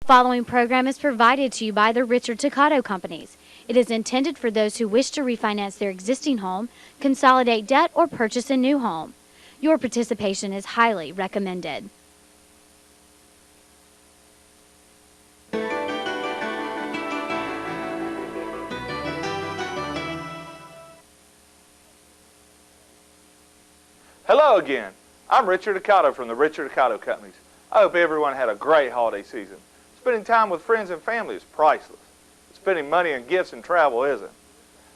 Following program is provided to you by the Richard Toccato Companies. It is intended for those who wish to refinance their existing home, consolidate debt, or purchase a new home. Your participation is highly recommended. Hello again. I'm Richard Toccato from the Richard Toccato Companies. I hope everyone had a great holiday season. Spending time with friends and family is priceless. Spending money on gifts and travel isn't.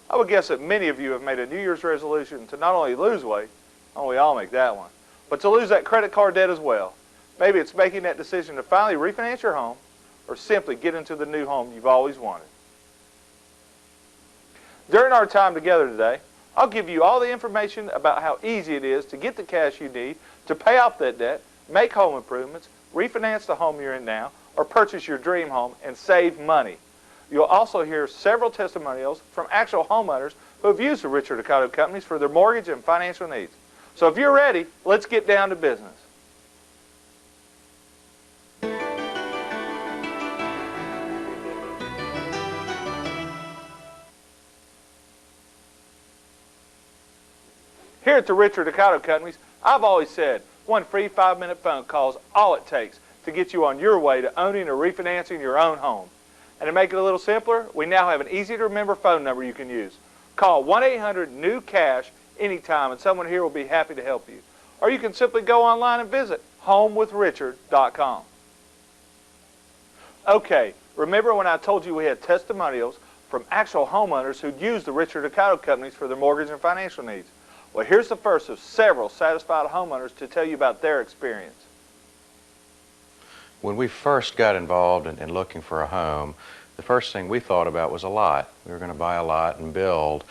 I would guess that many of you have made a New Year's resolution to not only lose weight, we all make that one, but to lose that credit card debt as well. Maybe it's making that decision to finally refinance your home or simply get into the new home you've always wanted. During our time together today, I'll give you all the information about how easy it is to get the cash you need to pay off that debt, make home improvements, refinance the home you're in now, or purchase your dream home and save money. You'll also hear several testimonials from actual homeowners who have used the Richard Toccato Companies for their mortgage and financial needs. So if you're ready, let's get down to business. Here at the Richard Toccato Companies, I've always said one free 5-minute phone call is all it takes to get you on your way to owning or refinancing your own home. And to make it a little simpler, we now have an easy-to-remember phone number you can use. Call 1-800-NEW-CASH anytime, and someone here will be happy to help you. Or you can simply go online and visit homewithrichard.com. Okay, remember when I told you we had testimonials from actual homeowners who'd used the Richard Toccato Companies for their mortgage and financial needs? Well, here's the first of several satisfied homeowners to tell you about their experience. When we first got involved in looking for a home, the first thing we thought about was a lot. We were going to buy a lot and build.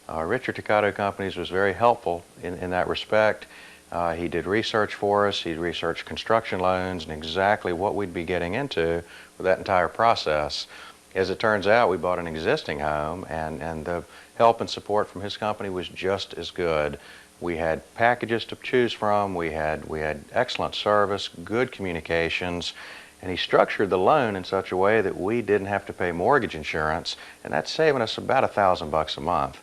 Richard Toccato Companies was very helpful in that respect. He did research for us. He researched construction loans and exactly what we'd be getting into with that entire process. As it turns out, we bought an existing home, and the help and support from his company was just as good. We had packages to choose from. We had excellent service, good communications, and he structured the loan in such a way that we didn't have to pay mortgage insurance, and that's saving us about $1,000 a month.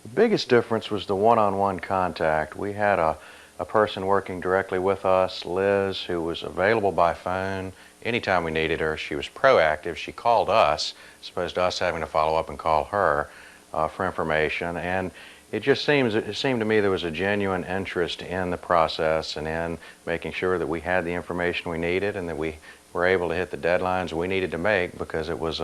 The biggest difference was the one-on-one contact. We had a person working directly with us, Liz, who was available by phone anytime we needed her. She was proactive. She called us, as opposed to us having to follow up and call her for information. And it seemed to me there was a genuine interest in the process and in making sure that we had the information we needed and that we were able to hit the deadlines we needed to make, because it's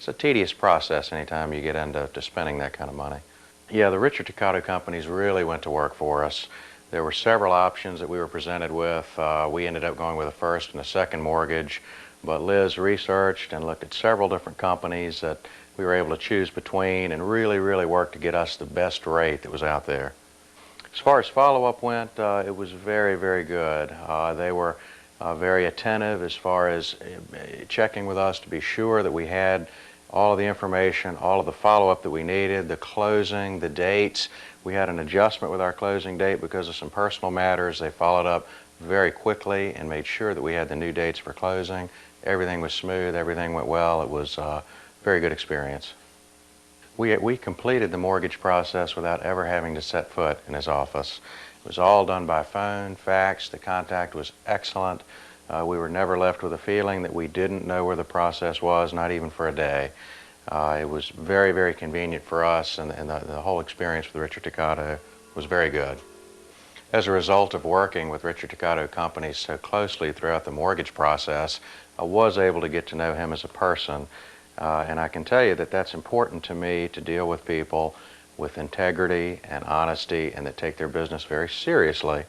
a tedious process anytime you get into spending that kind of money. Yeah, the Richard Toccato Companies really went to work for us. There were several options that we were presented with. We ended up going with a first and a second mortgage, but Liz researched and looked at several different companies that we were able to choose between and really worked to get us the best rate that was out there. As far as follow-up went, it was very good. They were very attentive as far as checking with us to be sure that we had all of the information, all of the follow-up that we needed, the closing, the dates. We had an adjustment with our closing date because of some personal matters. They followed up very quickly and made sure that we had the new dates for closing. Everything was smooth, everything went well. It was a very good experience. We completed the mortgage process without ever having to set foot in his office. It was all done by phone, fax. The contact was excellent. We were never left with a feeling that we didn't know where the process was, not even for a day. It was very convenient for us, and the whole experience with Richard Toccato was very good. As a result of working with Richard Toccato Companies so closely throughout the mortgage process, I was able to get to know him as a person, and I can tell you that that's important to me, to deal with people with integrity and honesty and that take their business very seriously.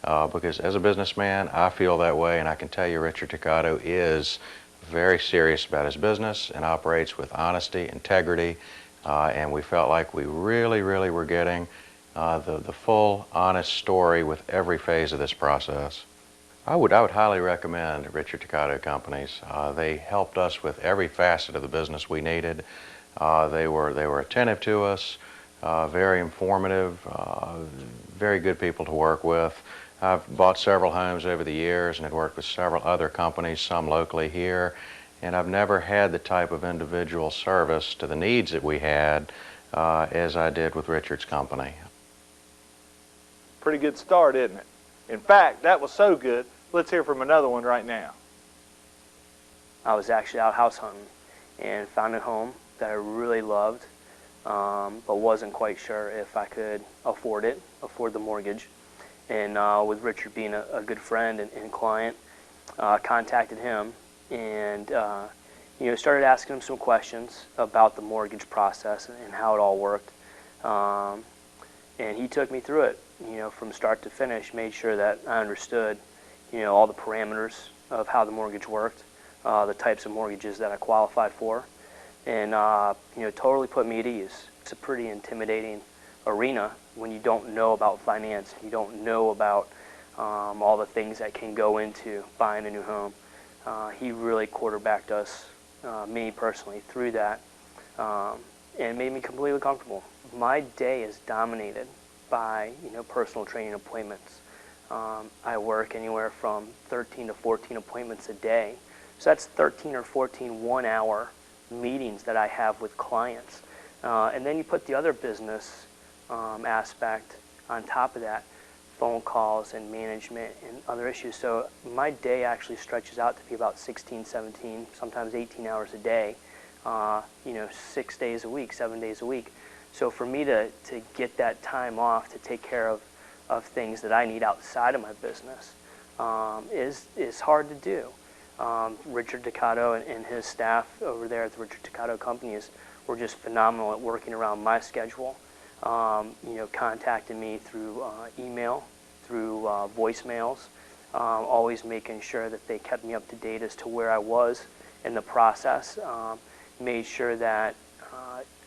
Because as a businessman, I feel that way, and I can tell you Richard Toccato is very serious about his business and operates with honesty, integrity, and we felt like we really were getting the full, honest story with every phase of this process. I would highly recommend Richard Toccato Companies. They helped us with every facet of the business we needed. They were attentive to us, very informative, very good people to work with. I've bought several homes over the years and had worked with several other companies, some locally here, and I've never had the type of individual service to the needs that we had as I did with Richard's company. Pretty good start, isn't it? In fact, that was so good, let's hear from another one right now. I was actually out house hunting and found a home that I really loved, but wasn't quite sure if I could afford the mortgage. And with Richard being a good friend and client, contacted him and started asking him some questions about the mortgage process and how it all worked. And he took me through it, from start to finish, made sure that I understood, all the parameters of how the mortgage worked, the types of mortgages that I qualified for, and totally put me at ease. It's a pretty intimidating arena when you don't know about finance, you don't know about all the things that can go into buying a new home. He really quarterbacked us, me personally, through that, and made me completely comfortable. My day is dominated by personal training appointments. I work anywhere from 13 to 14 appointments a day, so that's 13 or 14 one-hour meetings that I have with clients. And then you put the other business aspect on top of that, phone calls and management and other issues. So my day actually stretches out to be about 16, 17, sometimes 18 hours a day, 6 days a week, 7 days a week. So for me to get that time off to take care of things that I need outside of my business is hard to do. Richard Ducato and his staff over there at the Richard Ducato companies were just phenomenal at working around my schedule. Contacting me through email, through voicemails, always making sure that they kept me up to date as to where I was in the process, made sure that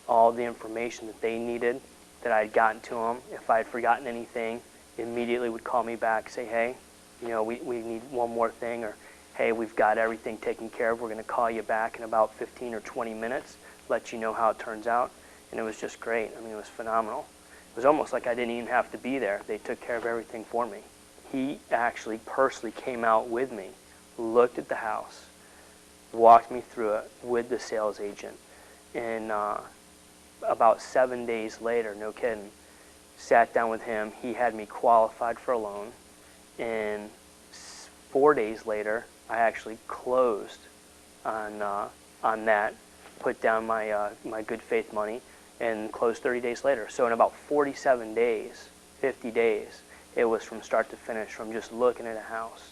all the information that they needed, that I had gotten to them. If I had forgotten anything, immediately would call me back, say, hey, we need one more thing, or hey, we've got everything taken care of. We're going to call you back in about 15 or 20 minutes, let you know how it turns out. And it was just great. I mean, it was phenomenal. It was almost like I didn't even have to be there. They took care of everything for me. He actually personally came out with me, looked at the house, walked me through it with the sales agent, and about 7 days later, no kidding, sat down with him. He had me qualified for a loan, and 4 days later, I actually closed on that, put down my good faith money, and closed 30 days later. So in about 47 days, 50 days, it was from start to finish, from just looking at a house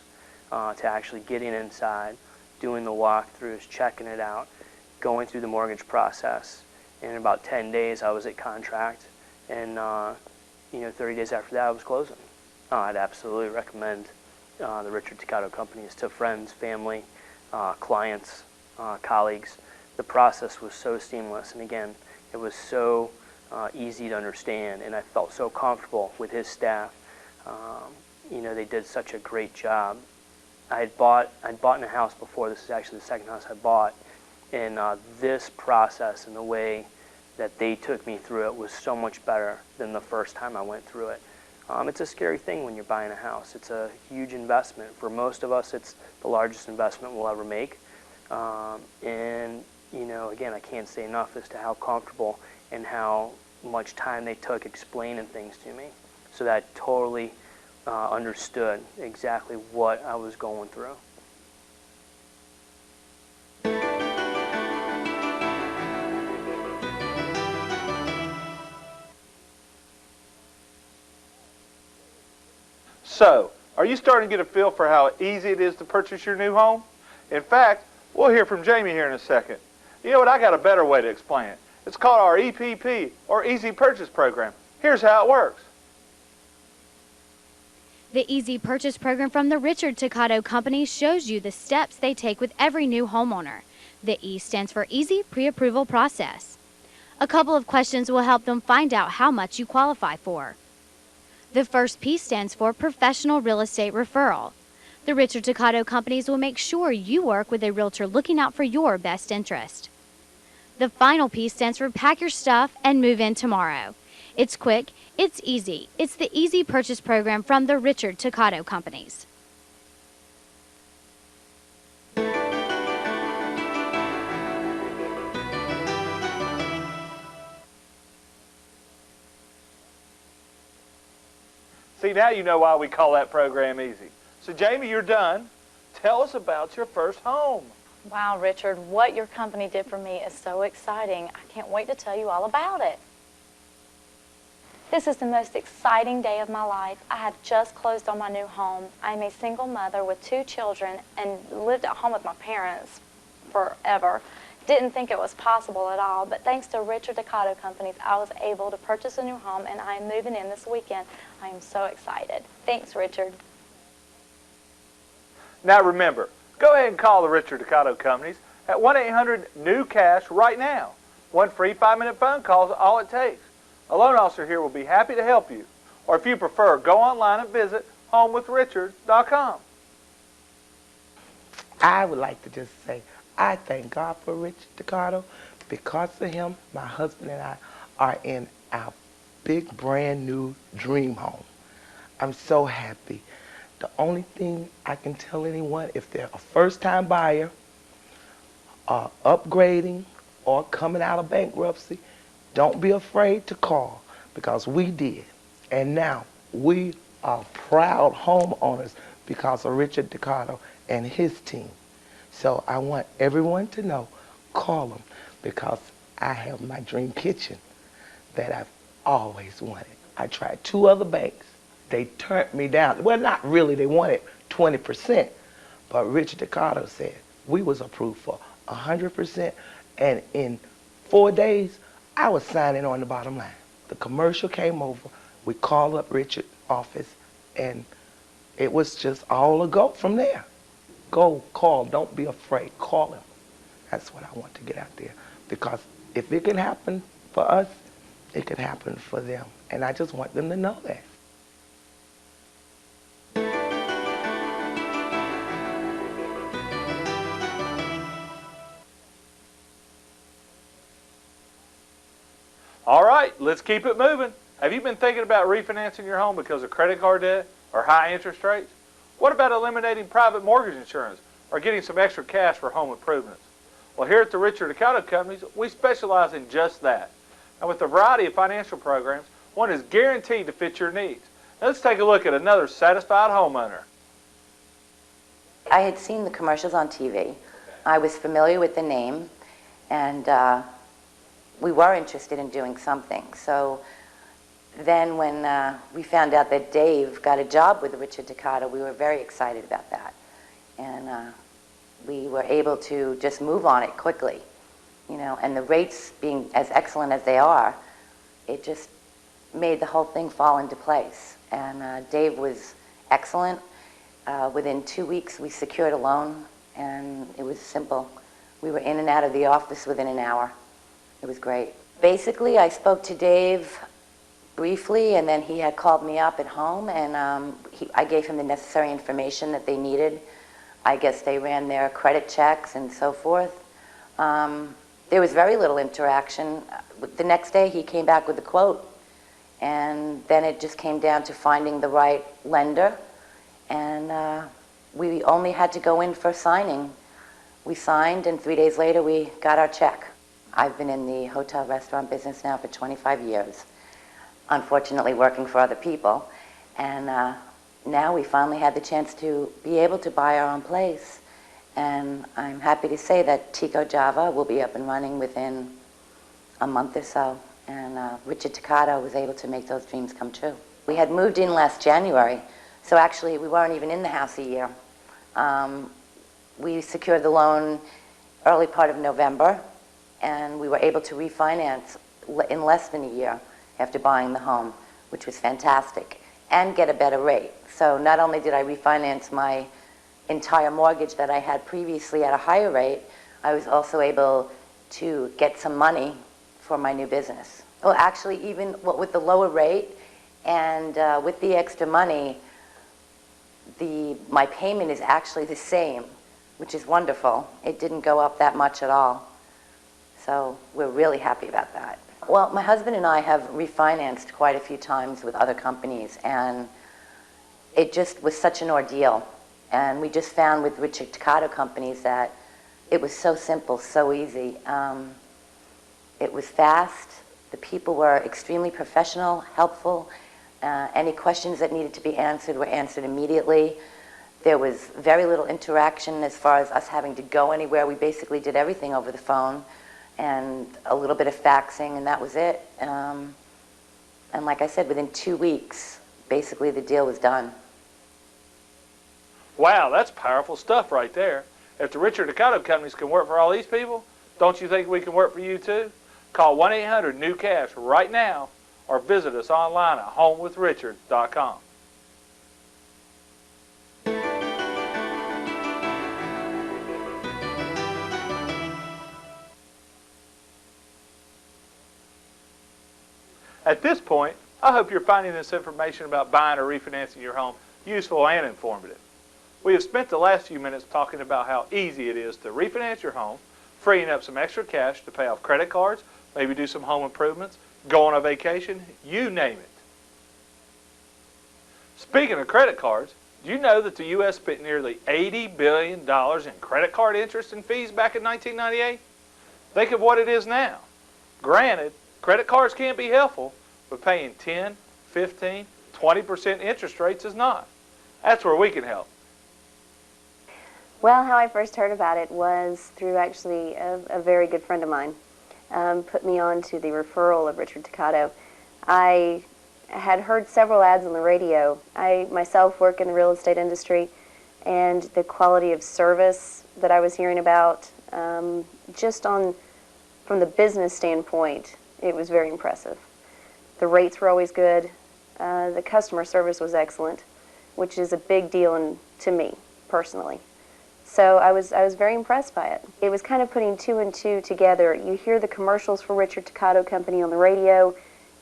to actually getting inside, doing the walkthroughs, checking it out, going through the mortgage process. And in about 10 days, I was at contract, and 30 days after that, I was closing. I'd absolutely recommend the Richard Ducato companies to friends, family, clients, colleagues. The process was so seamless, and again, it was so easy to understand, and I felt so comfortable with his staff. They did such a great job. I'd bought in a house before. This is actually the second house I bought, and this process and the way that they took me through it was so much better than the first time I went through it. It's a scary thing when you're buying a house. It's a huge investment. For most of us, it's the largest investment we'll ever make. And again, I can't say enough as to how comfortable and how much time they took explaining things to me. So that I totally understood exactly what I was going through. So, are you starting to get a feel for how easy it is to purchase your new home? In fact, we'll hear from Jamie here in a second. You know what, I got a better way to explain it. It's called our EPP, or Easy Purchase Program. Here's how it works. The Easy Purchase Program from the Richard Ducato Company shows you the steps they take with every new homeowner. The E stands for Easy Pre-Approval Process. A couple of questions will help them find out how much you qualify for. The first P stands for Professional Real Estate Referral. The Richard Ducato Companies will make sure you work with a realtor looking out for your best interest. The final P stands for Pack Your Stuff and Move In Tomorrow. It's quick, it's easy. It's the Easy Purchase Program from the Richard Toccato Companies. See, now you know why we call that program easy. So, Jamie, you're done. Tell us about your first home. Wow, Richard, what your company did for me is so exciting. I can't wait to tell you all about it. This is the most exciting day of my life. I have just closed on my new home. I'm a single mother with 2 children and lived at home with my parents forever. Didn't think it was possible at all, but thanks to Richard Toccato Companies, I was able to purchase a new home, and I am moving in this weekend. I am so excited. Thanks, Richard. Now remember, go ahead and call the Richard Toccato Companies at 1-800-NEW-CASH right now. One free 5-minute phone call is all it takes. A loan officer here will be happy to help you. Or if you prefer, go online and visit homewithrichard.com. I would like to just say, I thank God for Richard Toccato. Because of him, my husband and I are in our big brand new dream home. I'm so happy. The only thing I can tell anyone, if they're a first-time buyer, upgrading, or coming out of bankruptcy, don't be afraid to call, because we did. And now we are proud homeowners because of Richard Toccato and his team. So I want everyone to know, call them, because I have my dream kitchen that I've always wanted. I tried 2 other banks. They turned me down. Well, not really. They wanted 20%. But Richard Toccato said we was approved for 100%. And in 4 days, I was signing on the bottom line. The commercial came over. We called up Richard's office, and it was just all a go from there. Go, call. Don't be afraid. Call him. That's what I want to get out there. Because if it can happen for us, it can happen for them. And I just want them to know that. All right, let's keep it moving. Have you been thinking about refinancing your home because of credit card debt or high interest rates? What about eliminating private mortgage insurance or getting some extra cash for home improvements? Well, here at the Richard Toccato Companies, we specialize in just that. And with a variety of financial programs, one is guaranteed to fit your needs. Now let's take a look at another satisfied homeowner. I had seen the commercials on TV. I was familiar with the name, and we were interested in doing something. So then when we found out that Dave got a job with Richard Toccato, we were very excited about that. And we were able to just move on it quickly. You know, and the rates being as excellent as they are, it just made the whole thing fall into place. And Dave was excellent. Within 2 weeks, we secured a loan, and it was simple. We were in and out of the office within an hour. It was great. Basically, I spoke to Dave briefly, and then he had called me up at home, and I gave him the necessary information that they needed. I guess they ran their credit checks and so forth. There was very little interaction. The next day, he came back with a quote, and then it just came down to finding the right lender, and we only had to go in for signing. We signed, and 3 days later, we got our check. I've been in the hotel restaurant business now for 25 years, unfortunately working for other people, and now we finally had the chance to be able to buy our own place. And I'm happy to say that Tico Java will be up and running within a month or so. And Richard Toccato was able to make those dreams come true. We had moved in last January, so actually we weren't even in the house a year. We secured the loan early part of November, and we were able to refinance in less than a year after buying the home, which was fantastic, and get a better rate. So not only did I refinance my entire mortgage that I had previously at a higher rate, I was also able to get some money for my new business. Well, actually, even with the lower rate and with the extra money, my payment is actually the same, which is wonderful. It didn't go up that much at all. So we're really happy about that. Well, my husband and I have refinanced quite a few times with other companies, and it just was such an ordeal. And we just found with Richard Toccato Companies that it was so simple, so easy. It was fast. The people were extremely professional, helpful. Any questions that needed to be answered were answered immediately. There was very little interaction as far as us having to go anywhere. We basically did everything over the phone and a little bit of faxing, and that was it. And like I said, within 2 weeks, basically the deal was done. Wow, that's powerful stuff right there. If the Richard Toccato Companies can work for all these people, don't you think we can work for you too? Call 1-800-NEW-CASH right now or visit us online at homewithrichard.com. At this point, I hope you're finding this information about buying or refinancing your home useful and informative. We have spent the last few minutes talking about how easy it is to refinance your home, freeing up some extra cash to pay off credit cards, maybe do some home improvements, go on a vacation, you name it. Speaking of credit cards, do you know that the U.S. spent nearly $80 billion in credit card interest and fees back in 1998? Think of what it is now. Granted, credit cards can be helpful, but paying 10, 15, 20% interest rates is not. That's where we can help. Well, how I first heard about it was through actually a very good friend of mine. Put me on to the referral of Richard Toccato. I had heard several ads on the radio. I myself work in the real estate industry, and the quality of service that I was hearing about, from the business standpoint, it was very impressive. The rates were always good. The customer service was excellent, which is a big deal to me personally. So I was very impressed by it. It was kind of putting two and two together. You hear the commercials for Richard Toccato Company on the radio,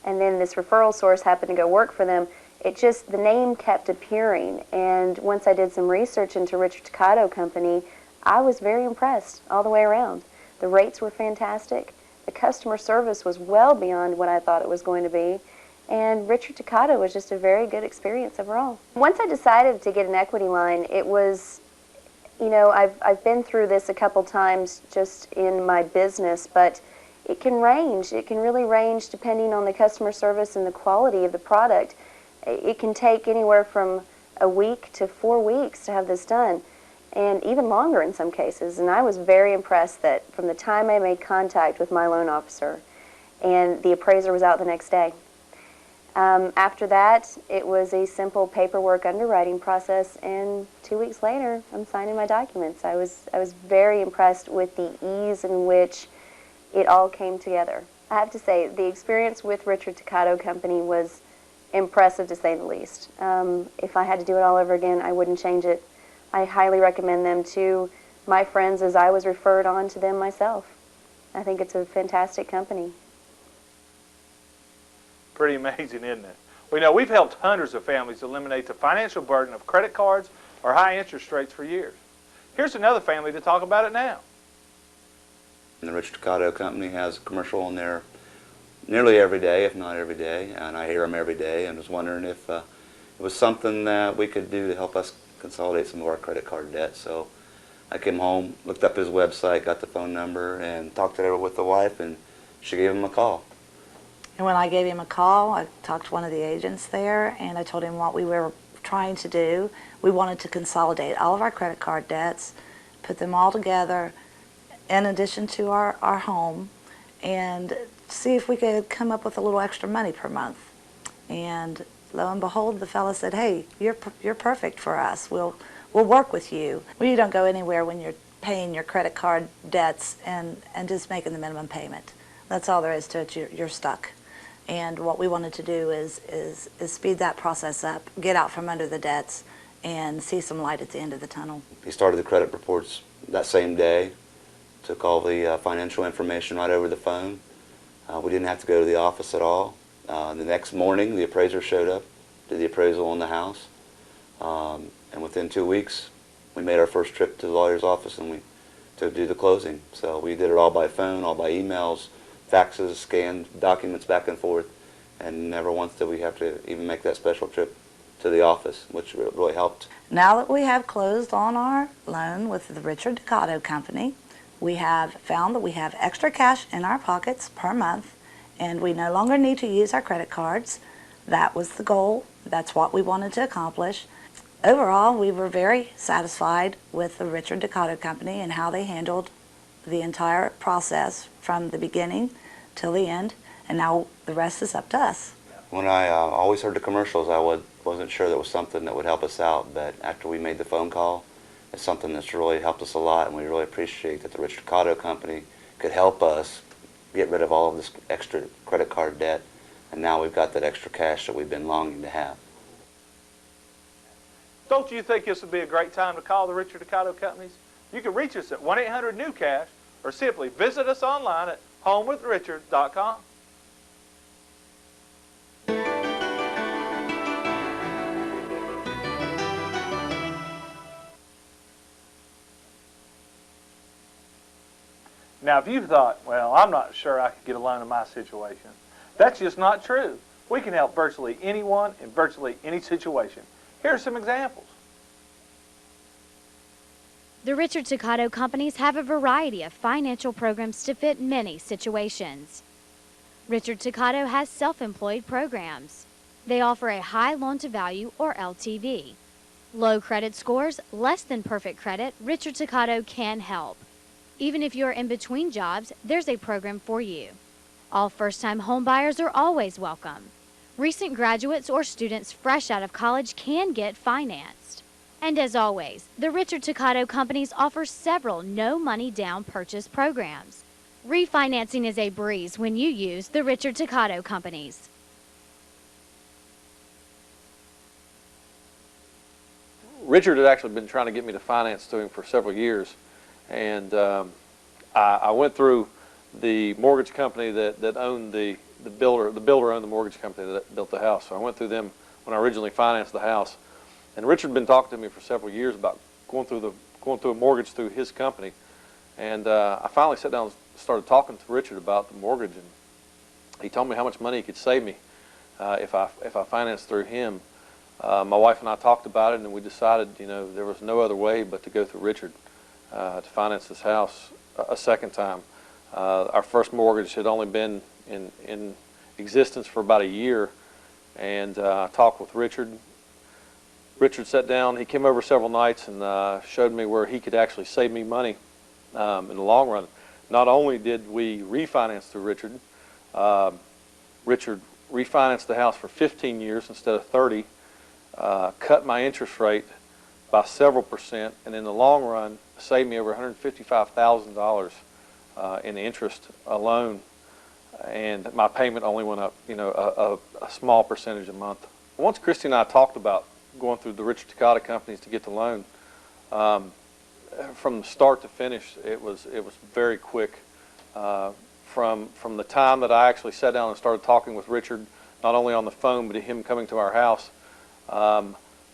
and then this referral source happened to go work for them. The name kept appearing, and once I did some research into Richard Toccato Company, I was very impressed all the way around. The rates were fantastic. The customer service was well beyond what I thought it was going to be, and Richard Toccato was just a very good experience overall. Once I decided to get an equity line, it was, I've been through this a couple times just in my business, but it can range. It can really range depending on the customer service and the quality of the product. It can take anywhere from a week to 4 weeks to have this done, and even longer in some cases. And I was very impressed that from the time I made contact with my loan officer, and the appraiser was out the next day. After that, it was a simple paperwork underwriting process, and 2 weeks later, I'm signing my documents. I was very impressed with the ease in which it all came together. I have to say, the experience with Richard Toccato Company was impressive, to say the least. If I had to do it all over again, I wouldn't change it. I highly recommend them to my friends as I was referred on to them myself. I think it's a fantastic company. Pretty amazing, isn't it? We know we've helped hundreds of families eliminate the financial burden of credit cards or high interest rates for years. Here's another family to talk about it now. The Richard Toccato Company has a commercial on there nearly every day, if not every day, and I hear them every day, and was wondering if it was something that we could do to help us consolidate some of our credit card debt. So I came home, looked up his website, got the phone number, and talked it over with the wife, and she gave him a call. And when I gave him a call, I talked to one of the agents there, and I told him what we were trying to do. We wanted to consolidate all of our credit card debts, put them all together in addition to our home, and see if we could come up with a little extra money per month. And lo and behold, the fellow said, "Hey, you're perfect for us. We'll work with you. Well, you don't go anywhere when you're paying your credit card debts and just making the minimum payment. That's all there is to it. You're stuck." And what we wanted to do is speed that process up, get out from under the debts, and see some light at the end of the tunnel. He started the credit reports that same day, took all the financial information right over the phone. We didn't have to go to the office at all. The next morning, the appraiser showed up, did the appraisal on the house, and within 2 weeks, we made our first trip to the lawyer's office and to do the closing. So we did it all by phone, all by emails, faxes, scanned documents back and forth, and never once did we have to even make that special trip to the office, which really helped. Now that we have closed on our loan with the Richard Ducato Company, we have found that we have extra cash in our pockets per month, and we no longer need to use our credit cards. That was the goal. That's what we wanted to accomplish. Overall, we were very satisfied with the Richard Ducato Company and how they handled the entire process from the beginning till the end, and now the rest is up to us. When I always heard the commercials, I wasn't sure that was something that would help us out, but after we made the phone call, it's something that's really helped us a lot, and we really appreciate that the Richard Ducato Company could help us get rid of all of this extra credit card debt, and now we've got that extra cash that we've been longing to have. Don't you think this would be a great time to call the Richard Ducato Companies? You can reach us at 1-800-NEW-CASH or simply visit us online at homewithrichard.com. Now, if you thought, well, I'm not sure I could get a loan in my situation, that's just not true. We can help virtually anyone in virtually any situation. Here are some examples. The Richard Ducato Companies have a variety of financial programs to fit many situations. Richard Ducato has self-employed programs. They offer a high loan-to-value or LTV. Low credit scores, less than perfect credit, Richard Ducato can help. Even if you're in between jobs, there's a program for you. All first-time home buyers are always welcome. Recent graduates or students fresh out of college can get financed. And as always, the Richard Ducato Companies offer several no-money down purchase programs. Refinancing is a breeze when you use the Richard Ducato Companies. Richard had actually been trying to get me to finance to him for several years, and I went through the mortgage company that owned the builder. The builder owned the mortgage company that built the house. So I went through them when I originally financed the house. And Richard had been talking to me for several years about going through a mortgage through his company. And I finally sat down and started talking to Richard about the mortgage, and he told me how much money he could save me if I financed through him. My wife and I talked about it, and we decided, there was no other way but to go through Richard to finance this house a second time. Our first mortgage had only been in existence for about a year, and I talked with Richard. Richard sat down. He came over several nights and showed me where he could actually save me money in the long run. Not only did we refinance through Richard, Richard refinanced the house for 15 years instead of 30, cut my interest rate by several percent, and in the long run saved me over $155,000 in the interest alone, and my payment only went up, a small percentage a month. Once Christy and I talked about going through the Richard Ducato Companies to get the loan, from start to finish, it was very quick. From the time that I actually sat down and started talking with Richard, not only on the phone but him coming to our house,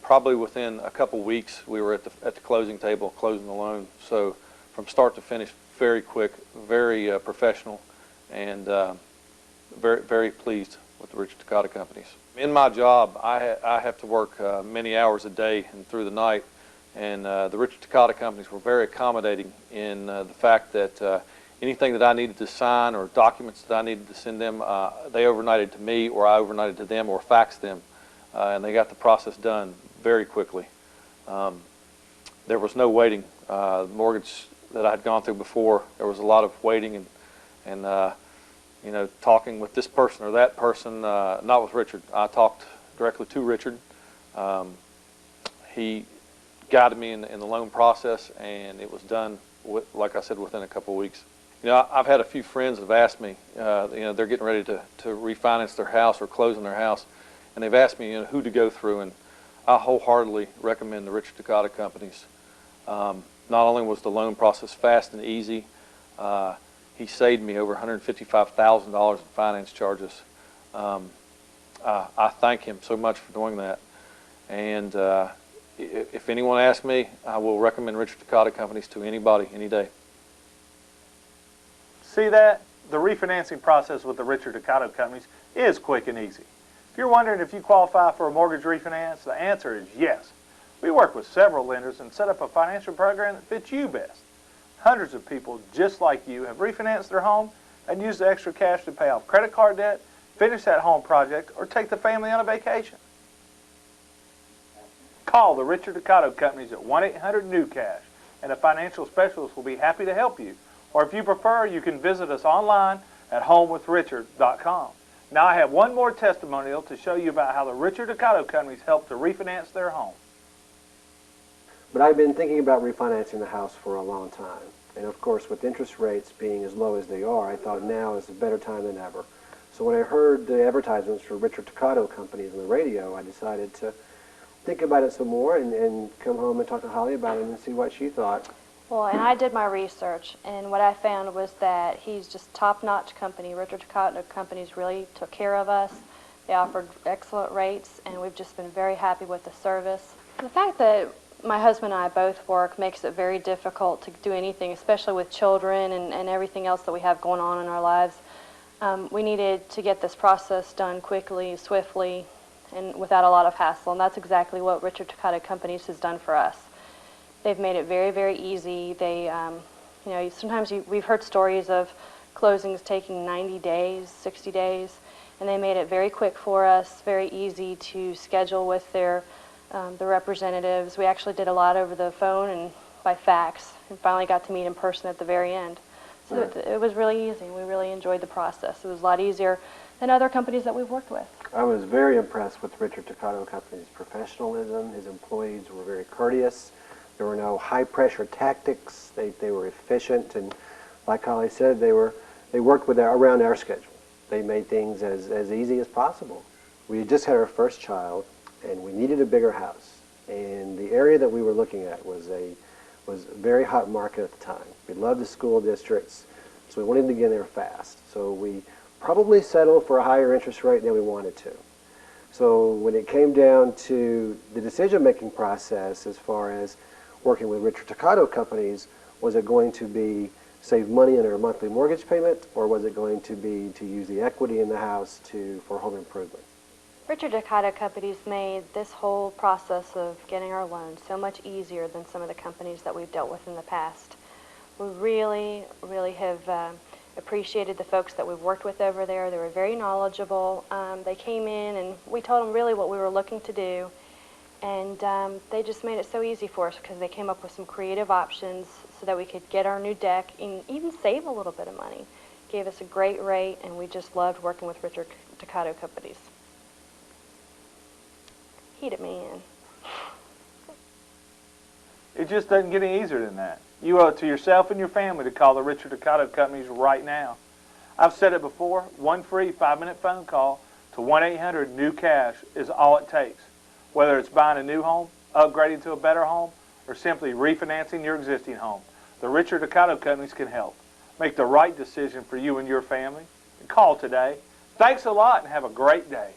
probably within a couple weeks we were at the closing table closing the loan. So from start to finish, very quick, very professional, and very, very pleased with the Richard Ducato Companies. In my job, I have to work many hours a day and through the night, and the Richard Ducato Companies were very accommodating in the fact that anything that I needed to sign or documents that I needed to send them, they overnighted to me, or I overnighted to them, or faxed them, and they got the process done very quickly. There was no waiting. The mortgage that I had gone through before, there was a lot of waiting and talking with this person or that person, not with Richard. I talked directly to Richard. He guided me in the loan process, and it was done, like I said, within a couple of weeks. I've had a few friends that have asked me, they're getting ready to refinance their house or close on their house, and they've asked me who to go through, and I wholeheartedly recommend the Richard Ducato Companies. Not only was the loan process fast and easy, he saved me over $155,000 in finance charges. I thank him so much for doing that. And if anyone asks me, I will recommend Richard Ducato Companies to anybody, any day. See that? the refinancing process with the Richard Ducato companies is quick and easy. If you're wondering if you qualify for a mortgage refinance, the answer is yes. We work with several lenders and set up a financial program that fits you best. Hundreds of people just like you have refinanced their home and used the extra cash to pay off credit card debt, finish that home project, or take the family on a vacation. Call the Richard Ducato companies at 1-800-NEW-CASH, and a financial specialist will be happy to help you. Or if you prefer, you can visit us online at homewithrichard.com. Now I have one more testimonial to show you about how the Richard Ducato companies help to refinance their home. But I've been thinking about refinancing the house for a long time. And of course, with interest rates being as low as they are, I thought now is a better time than ever. So when I heard the advertisements for Richard Ducato companies on the radio, I decided to think about it some more and come home and talk to Holly about it and see what she thought. Well, and I did my research, and what I found was that he's just top-notch company. Richard Ducato companies really took care of us. They offered excellent rates, and we've just been very happy with the service. The fact that my husband and I both work makes it very difficult to do anything, especially with children and everything else that we have going on in our lives. We needed to get this process done quickly, swiftly, and without a lot of hassle, and that's exactly what Richard Ducato Companies has done for us. They've made it very, very easy. They, you know, sometimes we've heard stories of closings taking 90 days, 60 days, and they made it very quick for us, very easy to schedule with the representatives. We actually did a lot over the phone and by fax, and finally got to meet in person at the very end. So it was really easy. We really enjoyed the process. It was a lot easier than other companies that we've worked with. I was very impressed with Richard Ducato Company's professionalism. His employees were very courteous. There were no high-pressure tactics. They were efficient, and like Holly said, they worked around our schedule. They made things as easy as possible. We had just had our first child, and we needed a bigger house. And the area that we were looking at was a very hot market at the time. We loved the school districts, so we wanted to get in there fast. So we probably settled for a higher interest rate than we wanted to. So when it came down to the decision-making process as far as working with Richard Ducato companies, was it going to be save money on our monthly mortgage payment, or was it going to be to use the equity in the house for home improvement? Richard Ducato Companies made this whole process of getting our loans so much easier than some of the companies that we've dealt with in the past. We really, really have appreciated the folks that we've worked with over there. They were very knowledgeable. They came in and we told them really what we were looking to do, and they just made it so easy for us because they came up with some creative options so that we could get our new deck and even save a little bit of money. Gave us a great rate, and we just loved working with Richard Ducato Companies. Heat it, man. It just doesn't get any easier than that. You owe it to yourself and your family to call the Richard Ducato companies right now. I've said it before, one free 5-minute phone call to 1-800-NEW-CASH is all it takes. Whether it's buying a new home, upgrading to a better home, or simply refinancing your existing home, the Richard Ducato companies can help. Make the right decision for you and your family. Call today. Thanks a lot and have a great day.